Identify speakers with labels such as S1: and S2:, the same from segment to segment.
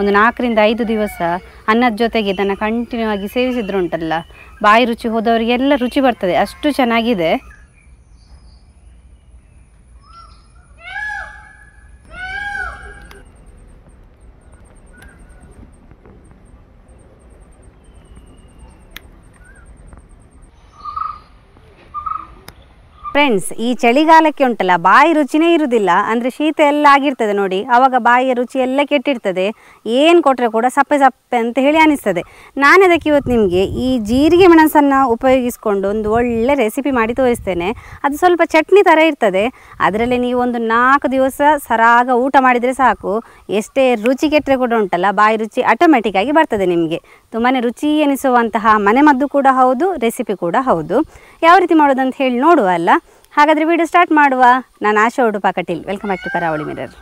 S1: ಒಂದು 4 ರಿಂದ 5 ದಿವಸ ಅನ್ನದ ಜೊತೆಗೆ ಇದನ್ನು ಕಂಟಿನ್ಯೂ ಆಗಿ ಸೇವಿಸಿದ್ರು ಉಂಟಲ್ಲ, ಬಾಯಿ ರುಚಿ ಹೋದವರಿಗೆಲ್ಲ ರುಚಿ ಬರ್ತದೆ, ಅಷ್ಟು ಚೆನ್ನಾಗಿದೆ. ಫ್ರೆಂಡ್ಸ್, ಈ ಚಳಿಗಾಲಕ್ಕೆ ಉಂಟಲ್ಲ ಬಾಯಿ ರುಚಿನೇ ಇರುವುದಿಲ್ಲ. ಅಂದರೆ ಶೀತ ಎಲ್ಲ ಆಗಿರ್ತದೆ ನೋಡಿ, ಆವಾಗ ಬಾಯಿಯ ರುಚಿ ಎಲ್ಲ ಕೆಟ್ಟಿರ್ತದೆ. ಏನು ಕೊಟ್ಟರೆ ಕೂಡ ಸಪ್ಪೆ ಸಪ್ಪೆ ಅಂತ ಹೇಳಿ ಅನಿಸ್ತದೆ. ನಾನು ಅದಕ್ಕೆ ಇವತ್ತು ನಿಮಗೆ ಈ ಜೀರಿಗೆ ಮೆಣಸನ್ನು ಉಪಯೋಗಿಸ್ಕೊಂಡು ಒಂದು ಒಳ್ಳೆ ರೆಸಿಪಿ ಮಾಡಿ ತೋರಿಸ್ತೇನೆ. ಅದು ಸ್ವಲ್ಪ ಚಟ್ನಿ ಥರ ಇರ್ತದೆ. ಅದರಲ್ಲಿ ನೀವು ಒಂದು 4 ದಿವಸ ಸರಾಗ ಊಟ ಮಾಡಿದರೆ ಸಾಕು. ಎಷ್ಟೇ ರುಚಿ ಕೆಟ್ಟರೆ ಕೂಡ ಉಂಟಲ್ಲ, ಬಾಯಿ ರುಚಿ ಆಟೋಮೆಟಿಕ್ಕಾಗಿ ಬರ್ತದೆ ನಿಮಗೆ. ತುಂಬಾ ರುಚಿ ಎನಿಸುವಂತಹ ಮನೆಮದ್ದು ಕೂಡ ಹೌದು, ರೆಸಿಪಿ ಕೂಡ ಹೌದು. ಯಾವ ರೀತಿ ಮಾಡೋದಂತ ಹೇಳಿ ನೋಡುವ ಅಲ್ಲ. ಹಾಗಾದರೆ ವಿಡಿಯೋ ಸ್ಟಾರ್ಟ್ ಮಾಡುವ. ನಾನು Asha Udupa Kateel. Welcome back to Karavali mirror.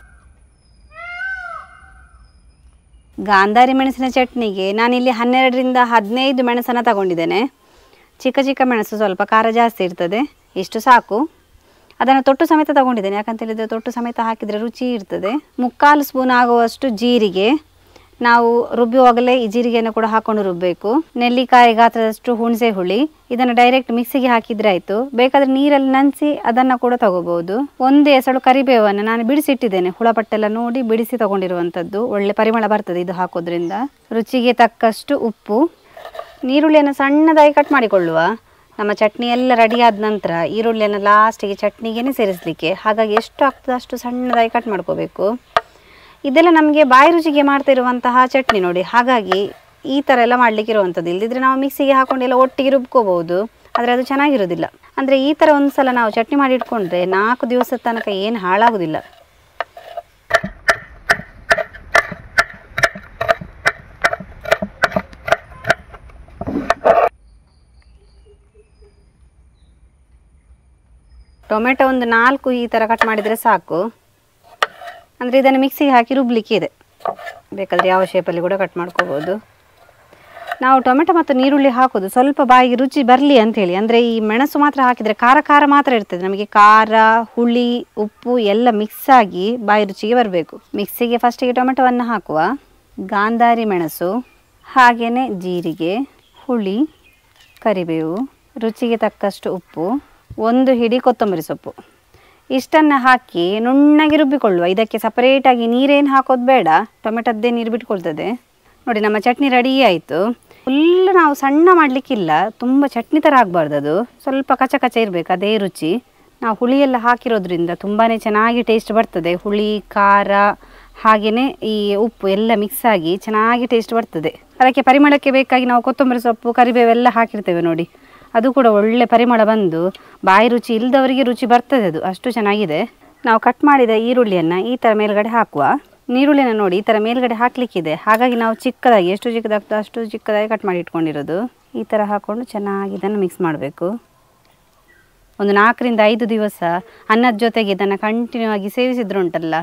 S1: ಗಾಂಧಾರಿ ಮೆಣಸಿನ ಚಟ್ನಿಗೆ ನಾನಿಲ್ಲಿ 12 ರಿಂದ 15 ಮೆಣಸನ್ನು ತಗೊಂಡಿದ್ದೇನೆ. ಚಿಕ್ಕ ಚಿಕ್ಕ ಮೆಣಸು, ಸ್ವಲ್ಪ ಖಾರ ಜಾಸ್ತಿ ಇರ್ತದೆ, ಇಷ್ಟು ಸಾಕು. ಅದನ್ನು ತೊಟ್ಟು ಸಮೇತ ತಗೊಂಡಿದ್ದೇನೆ, ಯಾಕಂತೇಳಿದರೆ ತೊಟ್ಟು ಸಮೇತ ಹಾಕಿದರೆ ರುಚಿ ಇರ್ತದೆ. 3/4 ಸ್ಪೂನ್ ಆಗುವಷ್ಟು ಜೀರಿಗೆ, ನಾವು ರುಬ್ಬುವಾಗಲೇ ಈ ಜೀರಿಗೆಯನ್ನು ಕೂಡ ಹಾಕೊಂಡು ರುಬ್ಬಬೇಕು. ನೆಲ್ಲಿಕಾಯಿ ಗಾತ್ರದಷ್ಟು ಹುಣಸೆ ಹುಳಿ, ಇದನ್ನು ಡೈರೆಕ್ಟ್ ಮಿಕ್ಸಿಗೆ ಹಾಕಿದ್ರೆ ಆಯಿತು. ಬೇಕಾದರೆ ನೀರಲ್ಲಿ ನೆನೆಸಿ ಅದನ್ನು ಕೂಡ ತಗೋಬಹುದು. 1 ಎಸಳು ಕರಿಬೇವನ್ನು ನಾನು ಬಿಡಿಸಿಟ್ಟಿದ್ದೇನೆ, ಹುಳಪಟ್ಟೆಲ್ಲ ನೋಡಿ ಬಿಡಿಸಿ ತಗೊಂಡಿರುವಂಥದ್ದು. ಒಳ್ಳೆ ಪರಿಮಳ ಬರ್ತದೆ ಇದು ಹಾಕೋದ್ರಿಂದ. ರುಚಿಗೆ ತಕ್ಕಷ್ಟು ಉಪ್ಪು. ನೀರುಳ್ಳಿಯನ್ನು ಸಣ್ಣದಾಗಿ ಕಟ್ ಮಾಡಿಕೊಳ್ಳುವ. ನಮ್ಮ ಚಟ್ನಿ ಎಲ್ಲ ರೆಡಿ ಆದ ನಂತರ ಈರುಳ್ಳಿಯನ್ನು ಲಾಸ್ಟಿಗೆ ಚಟ್ನಿಗೆ ಸೇರಿಸಲಿಕ್ಕೆ, ಹಾಗಾಗಿ ಎಷ್ಟು ಆಗ್ತದೆ ಅಷ್ಟು ಸಣ್ಣದಾಗಿ ಕಟ್ ಮಾಡ್ಕೋಬೇಕು. ಇದೆಲ್ಲ ನಮಗೆ ಬಾಯಿ ರುಚಿಗೆ ಮಾಡ್ತಾ ಇರುವಂತಹ ಚಟ್ನಿ ನೋಡಿ, ಹಾಗಾಗಿ ಈ ಥರ ಎಲ್ಲ ಮಾಡಲಿಕ್ಕೆ ಇರುವಂಥದ್ದು. ಇಲ್ಲದಿದ್ದರೆ ನಾವು ಮಿಕ್ಸಿಗೆ ಹಾಕೊಂಡೆಲ್ಲ ಒಟ್ಟಿಗೆ ರುಬ್ಕೋಬಹುದು, ಆದರೆ ಅದು ಚೆನ್ನಾಗಿರೋದಿಲ್ಲ. ಅಂದರೆ ಈ ಥರ ಒಂದು ಸಲ ನಾವು ಚಟ್ನಿ ಮಾಡಿ ಇಟ್ಕೊಂಡ್ರೆ 4 ದಿವಸದ ತನಕ ಏನು ಹಾಳಾಗೋದಿಲ್ಲ. ಟೊಮೆಟೊ ಒಂದು 4 ಈ ಥರ ಕಟ್ ಮಾಡಿದರೆ ಸಾಕು. ಅಂದರೆ ಇದನ್ನು ಮಿಕ್ಸಿಗೆ ಹಾಕಿ ರುಬ್ಲಿಕ್ಕೆ ಇದೆ. ಬೇಕಾದರೆ ಯಾವ ಶೇಪಲ್ಲಿ ಕೂಡ ಕಟ್ ಮಾಡ್ಕೋಬೋದು. ನಾವು ಟೊಮೆಟೊ ಮತ್ತು ನೀರುಳ್ಳಿ ಹಾಕೋದು ಸ್ವಲ್ಪ ಬಾಯಿಗೆ ರುಚಿ ಬರಲಿ ಅಂಥೇಳಿ. ಅಂದರೆ ಈ ಮೆಣಸು ಮಾತ್ರ ಹಾಕಿದರೆ ಖಾರ ಮಾತ್ರ ಇರ್ತದೆ. ನಮಗೆ ಖಾರ, ಹುಳಿ, ಉಪ್ಪು ಎಲ್ಲ ಮಿಕ್ಸ್ ಆಗಿ ಬಾಯಿ ರುಚಿಗೆ ಬರಬೇಕು. ಮಿಕ್ಸಿಗೆ ಫಸ್ಟಿಗೆ ಟೊಮೆಟೊವನ್ನು ಹಾಕುವ. ಗಾಂಧಾರಿ ಮೆಣಸು, ಹಾಗೆಯೇ ಜೀರಿಗೆ, ಹುಳಿ, ಕರಿಬೇವು, ರುಚಿಗೆ ತಕ್ಕಷ್ಟು ಉಪ್ಪು, 1 ಹಿಡಿ ಕೊತ್ತಂಬರಿ ಸೊಪ್ಪು, ಇಷ್ಟನ್ನು ಹಾಕಿ ನುಣ್ಣಗೆ ರುಬ್ಬಿಕೊಳ್ಳುವ. ಇದಕ್ಕೆ ಸಪರೇಟಾಗಿ ನೀರೇನು ಹಾಕೋದು ಬೇಡ, ಟೊಮೆಟೊದ್ದೇ ನೀರು ಬಿಟ್ಕೊಳ್ತದೆ. ನೋಡಿ, ನಮ್ಮ ಚಟ್ನಿ ರೆಡಿ ಆಯಿತು. ಫುಲ್ ನಾವು ಸಣ್ಣ ಮಾಡಲಿಕ್ಕಿಲ್ಲ, ತುಂಬ ಚಟ್ನಿ ಥರ ಆಗಬಾರ್ದು. ಅದು ಸ್ವಲ್ಪ ಕಚ ಕಚ ಇರಬೇಕು, ಅದೇ ರುಚಿ. ನಾವು ಹುಳಿಯೆಲ್ಲ ಹಾಕಿರೋದ್ರಿಂದ ತುಂಬಾ ಚೆನ್ನಾಗಿ ಟೇಸ್ಟ್ ಬರ್ತದೆ. ಹುಳಿ, ಖಾರ, ಹಾಗೆಯೇ ಈ ಉಪ್ಪು ಎಲ್ಲ ಮಿಕ್ಸ್ ಆಗಿ ಚೆನ್ನಾಗಿ ಟೇಸ್ಟ್ ಬರ್ತದೆ. ಅದಕ್ಕೆ ಪರಿಮಳಕ್ಕೆ ಬೇಕಾಗಿ ನಾವು ಕೊತ್ತಂಬರಿ ಸೊಪ್ಪು, ಕರಿಬೇವೆಲ್ಲ ಹಾಕಿರ್ತೇವೆ ನೋಡಿ, ಅದು ಕೂಡ ಒಳ್ಳೆ ಪರಿಮಳ ಬಂದು ಬಾಯಿ ರುಚಿ ಇಲ್ಲದವರಿಗೆ ರುಚಿ ಬರ್ತದೆ. ಅದು ಅಷ್ಟು ಚೆನ್ನಾಗಿದೆ. ನಾವು ಕಟ್ ಮಾಡಿದ ಈರುಳ್ಳಿಯನ್ನು ಈ ಥರ ಮೇಲ್ಗಡೆ ಹಾಕುವ. ನೀರುಳ್ಳಿನ ನೋಡಿ ಈ ಥರ ಮೇಲ್ಗಡೆ ಹಾಕಲಿಕ್ಕಿದೆ, ಹಾಗಾಗಿ ನಾವು ಚಿಕ್ಕದಾಗಿ, ಎಷ್ಟು ಚಿಕ್ಕದಾಗ್ತದೆ ಅಷ್ಟು ಚಿಕ್ಕದಾಗಿ ಕಟ್ ಮಾಡಿ ಇಟ್ಕೊಂಡಿರೋದು. ಈ ಥರ ಹಾಕ್ಕೊಂಡು ಚೆನ್ನಾಗಿ ಇದನ್ನು ಮಿಕ್ಸ್ ಮಾಡಬೇಕು. ಒಂದು 4 ರಿಂದ 5 ದಿವಸ ಅನ್ನದ ಜೊತೆಗೆ ಇದನ್ನು ಕಂಟಿನ್ಯೂ ಆಗಿ ಸೇವಿಸಿದ್ರು ಉಂಟಲ್ಲ,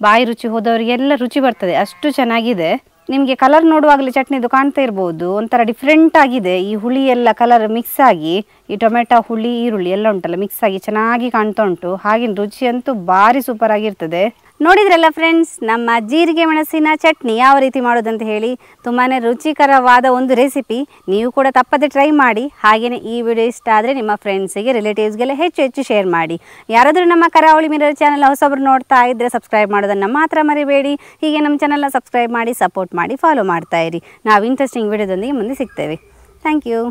S1: ಬಾಯಿ ರುಚಿ ಹೋದವರಿಗೆಲ್ಲ ರುಚಿ ಬರ್ತದೆ, ಅಷ್ಟು ಚೆನ್ನಾಗಿದೆ. ನಿಮಗೆ ಕಲರ್ ನೋಡುವಾಗಲೇ ಚಟ್ನಿದು ಕಾಣ್ತಾ ಇರ್ಬೋದು, ಒಂಥರ ಡಿಫ್ರೆಂಟ್ ಆಗಿದೆ. ಈ ಹುಳಿ ಎಲ್ಲ ಕಲರ್ ಮಿಕ್ಸ್ ಆಗಿ, ಈ ಟೊಮೆಟೊ, ಹುಳಿ, ಈರುಳ್ಳಿ ಎಲ್ಲ ಉಂಟಲ್ಲ ಮಿಕ್ಸ್ ಆಗಿ ಚೆನ್ನಾಗಿ ಕಾಣ್ತಾ ಉಂಟು. ಹಾಗೆ ರುಚಿ ಅಂತೂ ಭಾರಿ ಸೂಪರ್ ಆಗಿರ್ತದೆ. ನೋಡಿದ್ರಲ್ಲ ಫ್ರೆಂಡ್ಸ್, ನಮ್ಮ ಜೀರಿಗೆ ಮೆಣಸಿನ ಚಟ್ನಿ ಯಾವ ರೀತಿ ಮಾಡೋದಂತ ಹೇಳಿ. ತುಂಬಾ ರುಚಿಕರವಾದ ಒಂದು ರೆಸಿಪಿ. ನೀವು ಕೂಡ ತಪ್ಪದೆ ಟ್ರೈ ಮಾಡಿ. ಹಾಗೆಯೇ ಈ ವಿಡಿಯೋ ಇಷ್ಟ ಆದರೆ ನಿಮ್ಮ ಫ್ರೆಂಡ್ಸಿಗೆ, ರಿಲೇಟಿವ್ಸ್ಗೆಲ್ಲ ಹೆಚ್ಚು ಶೇರ್ ಮಾಡಿ. ಯಾರಾದರೂ ನಮ್ಮ ಕರಾವಳಿ ಮಿರರ್ ಚಾನಲ್ ಹೊಸಬರು ನೋಡ್ತಾ ಇದ್ದರೆ ಸಬ್ಸ್ಕ್ರೈಬ್ ಮಾಡೋದನ್ನು ಮಾತ್ರ ಮರಿಬೇಡಿ. ಹೀಗೆ ನಮ್ಮ ಚಾನಲ್ನ ಸಬ್ಸ್ಕ್ರೈಬ್ ಮಾಡಿ, ಸಪೋರ್ಟ್ ಮಾಡಿ, ಫಾಲೋ ಮಾಡ್ತಾ ಇರಿ. ನಾವು ಇಂಟ್ರೆಸ್ಟಿಂಗ್ ವಿಡಿಯೋದೊಂದಿಗೆ ಮುಂದೆ ಸಿಗ್ತೇವೆ. Thank you.